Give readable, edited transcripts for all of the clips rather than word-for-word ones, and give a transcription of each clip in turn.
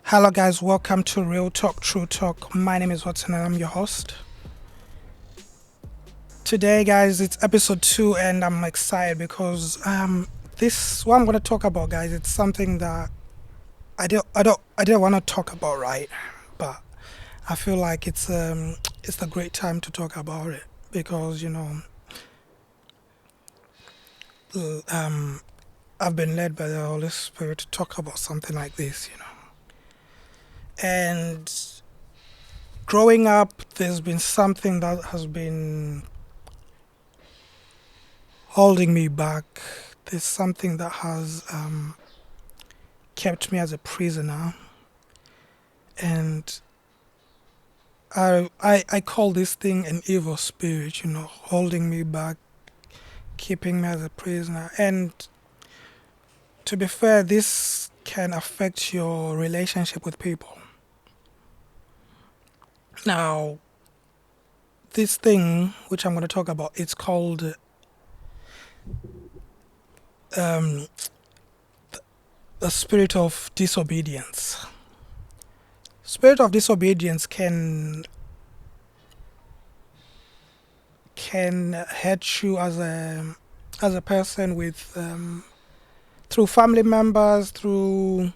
Hello, guys. Welcome to RealTalk TruTalk. My name is Watson, and I'm your host. Today, guys, it's episode 2, and I'm excited because this what I'm going to talk about, guys. It's something that I didn't want to talk about, right? But I feel like it's a great time to talk about it because I've been led by the Holy Spirit to talk about something like this. And growing up, there's been something that has been holding me back. There's something that has kept me as a prisoner, and I call this thing an evil spirit, holding me back, keeping me as a prisoner. And to be fair, this can affect your relationship with people. Now, this thing, which I'm going to talk about, it's called um, the spirit of disobedience. Spirit of disobedience can hurt you as a person with through family members, through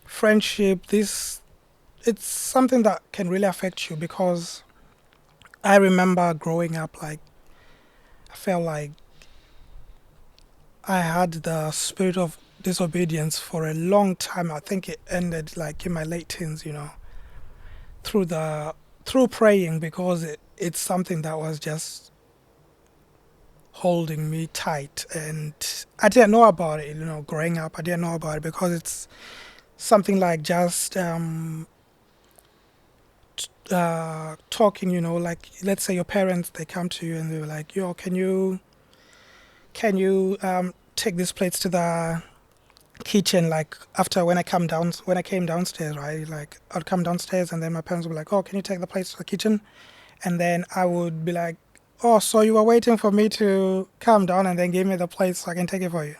friendship. This it's something that can really affect you because I remember growing up, like I felt like I had the spirit of disobedience for a long time. I think it ended like in my late teens, through the through praying because it's something that was just holding me tight, and I didn't know about it, growing up. I didn't know about it because it's something like just talking, like let's say your parents, they come to you and they're like, yo, can you take these plates to the kitchen, like after when I came downstairs, right? Like I'd come downstairs and then my parents would be like, oh, can you take the plates to the kitchen? And then I would be like, oh, so you were waiting for me to come down and then give me the plates so I can take it for you,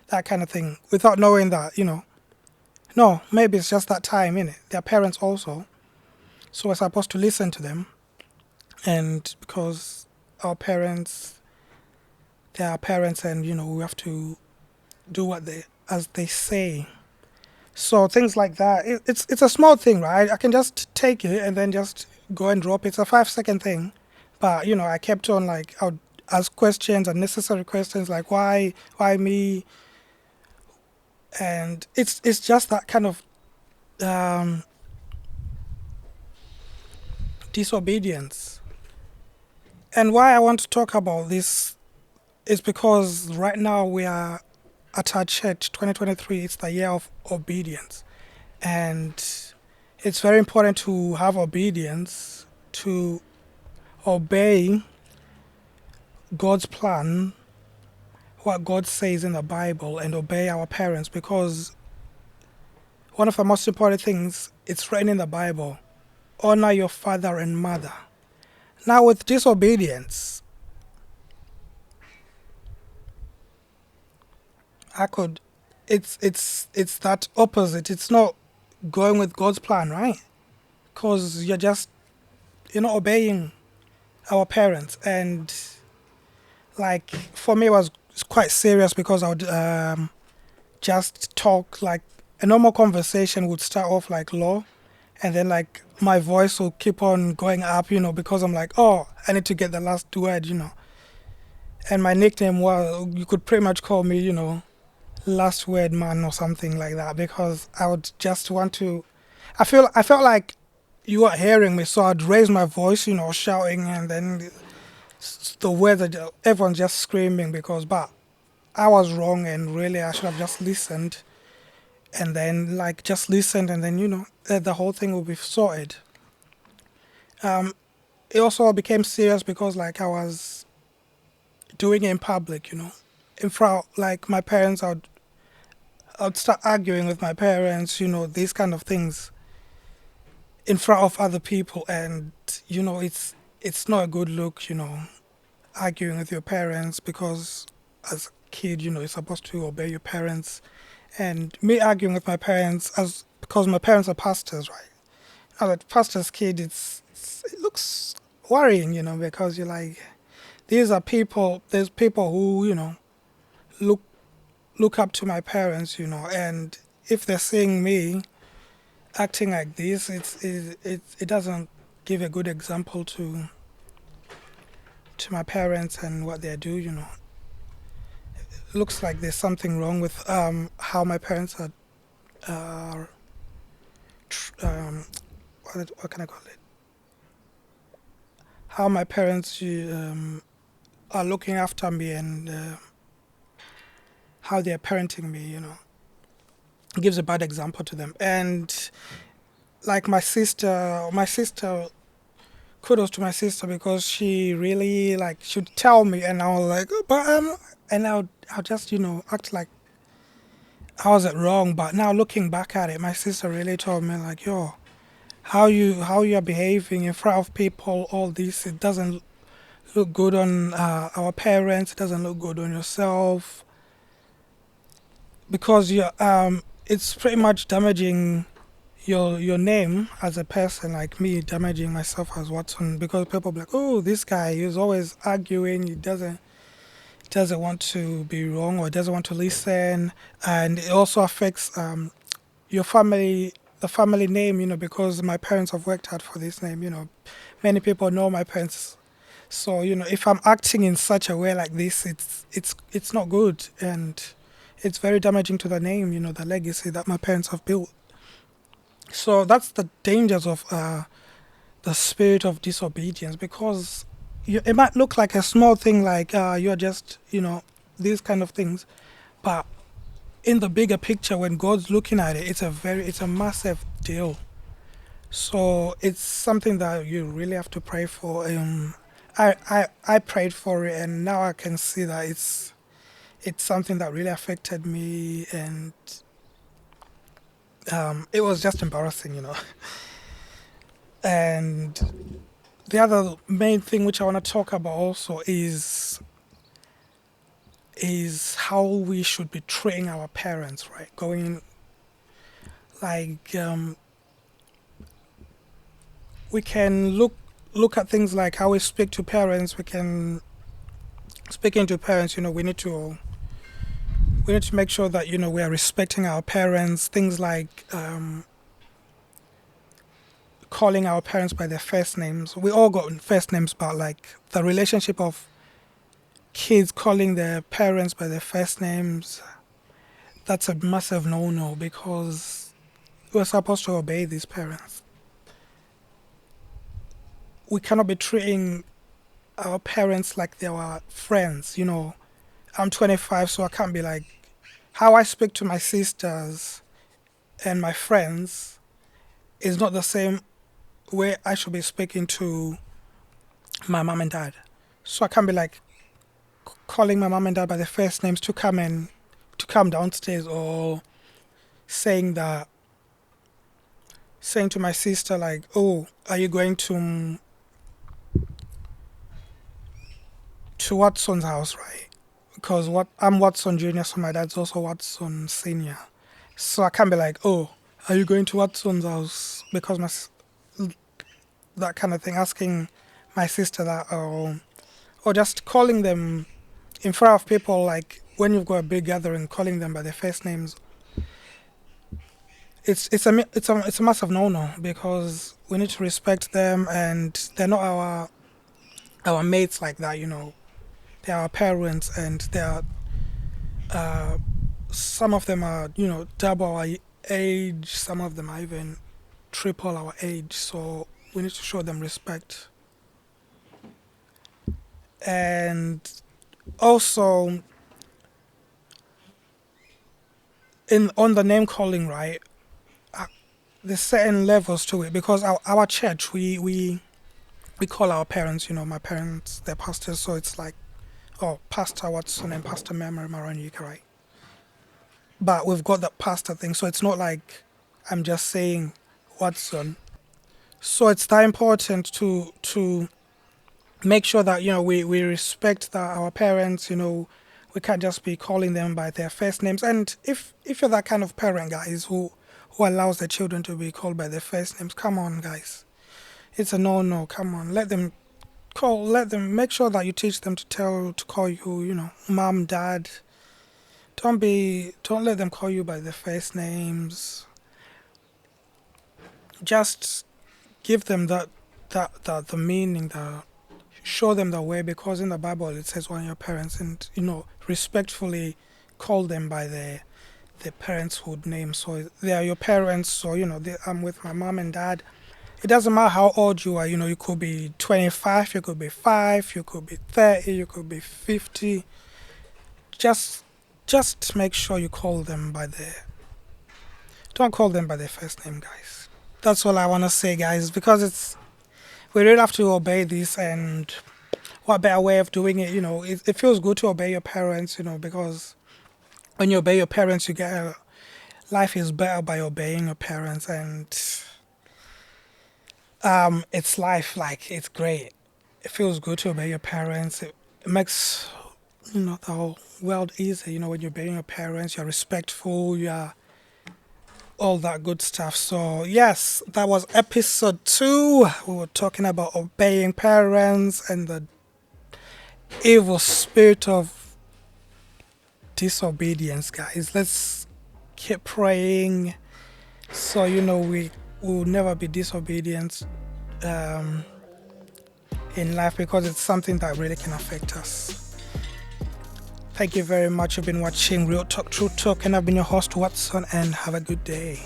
that kind of thing, without knowing that, no, maybe it's just that time, innit? They're parents also, so we're supposed to listen to them. And because our parents, they are parents, and we have to do what they as they say. So things like that, it's a small thing, right? I can just take it and then just go and drop it. It's a 5 second thing, but I kept on, like I would ask questions, unnecessary questions, like why me, and it's just that kind of um, disobedience. And why I want to talk about this is because right now we are at our church, 2023. It's the year of obedience, and it's very important to have obedience, to obey God's plan, what God says in the Bible, and obey our parents, because one of the most important things, it's written in the Bible: honor your father and mother. Now, with disobedience, I could, it's that opposite. It's not going with God's plan, right? Because you're not obeying our parents. And like for me, it was quite serious because I would just talk like a normal conversation would start off like low, and then like my voice will keep on going up, because I'm like, oh, I need to get the last word. And my nickname was, you could pretty much call me, last word man or something like that, because I would just want to. I felt like you were hearing me, so I'd raise my voice, shouting, and then the words everyone's just screaming but I was wrong, and really I should have just listened, and then like just listened, and then the whole thing will be sorted. Um, it also became serious because like I was doing it in public, in front like my parents. I'd start arguing with my parents, these kind of things in front of other people, and it's not a good look, arguing with your parents, because as a kid, you're supposed to obey your parents. And me arguing with my parents, as because my parents are pastors, right? As a pastor's kid, it looks worrying, because you're like, there's people who, look look up to my parents, and if they're seeing me acting like this, it doesn't give a good example to my parents and what they do, It looks like there's something wrong with how my parents are what can I call it? How my parents are looking after me and how they're parenting me, It gives a bad example to them. And like my sister, kudos to my sister because she really like should tell me, and I was like, "Oh, but and I'll just act like I wasn't wrong. But now looking back at it, my sister really told me like, yo, how you are behaving in front of people, all this, it doesn't look good on our parents. It doesn't look good on yourself because it's pretty much damaging your name as a person, like me damaging myself as Watson, because people be like, oh, this guy is always arguing. He doesn't want to be wrong or doesn't want to listen, and it also affects your family, the family name, because my parents have worked hard for this name. Many people know my parents. So if I'm acting in such a way like this, it's not good, and it's very damaging to the name, the legacy that my parents have built. So that's the dangers of the spirit of disobedience, because it might look like a small thing, like you're just these kind of things, but in the bigger picture, when God's looking at it, it's a massive deal. So it's something that you really have to pray for. I prayed for it, and now I can see that it's something that really affected me, and it was just embarrassing. And the other main thing which I want to talk about also is how we should be treating our parents, right? Going like we can look at things like how we speak to parents. We can speaking to parents. We need to make sure that we are respecting our parents. Things like calling our parents by their first names. We all got first names, but like the relationship of kids calling their parents by their first names, that's a massive no-no because we're supposed to obey these parents. We cannot be treating our parents like they were friends. I'm 25, so I can't be like how I speak to my sisters and my friends is not the same way I should be speaking to my mom and dad. So I can't be like calling my mom and dad by their first names to come downstairs, or saying to my sister like, oh, are you going to Watson's house, right? Because I'm Watson Junior, so my dad's also Watson Senior. So I can't be like, oh, are you going to Watson's house? Because that kind of thing, asking my sister that, or just calling them in front of people, like when you've got a big gathering, calling them by their first names. It's a massive no-no because we need to respect them, and they're not our mates like that. They're our parents, and some of them are double our age, some of them are even triple our age. So we need to show them respect. And also in on the name calling, right? Uh, there's certain levels to it because our church, we call our parents, my parents, they're pastors, so it's like, oh, Pastor Watson and Pastor Memory Maranyika, right? But we've got that pastor thing, so it's not like I'm just saying Watson. So it's that important to make sure that we respect our parents. We can't just be calling them by their first names. And if you're that kind of parent, guys, who who allows their children to be called by their first names. Come on, guys. It's a no. Come on. Let them make sure that you teach them to call you, mom, dad. Don't let them call you by their first names. Just give them that the meaning, show them the way, because in the Bible it says honor your parents and respectfully call them by their parentshood name. So they are your parents. So I'm with my mom and dad. It doesn't matter how old you are. You could be 25, you could be 5, you could be 30, you could be 50. Just make sure you call them don't call them by their first name, guys. That's all I want to say, guys, because we really have to obey this, and what better way of doing it? It feels good to obey your parents, because when you obey your parents, life is better by obeying your parents, and it's life, like, it's great. It feels good to obey your parents. It makes the whole world easier. When you're obeying your parents, you're respectful, you're all that good stuff. So yes, that was episode 2. We were talking about obeying parents and the evil spirit of disobedience, guys. Let's keep praying so we will never be disobedient in life, because it's something that really can affect us. Thank you very much. You've been watching Real Talk TruTalk, and I've been your host, Watson, and have a good day.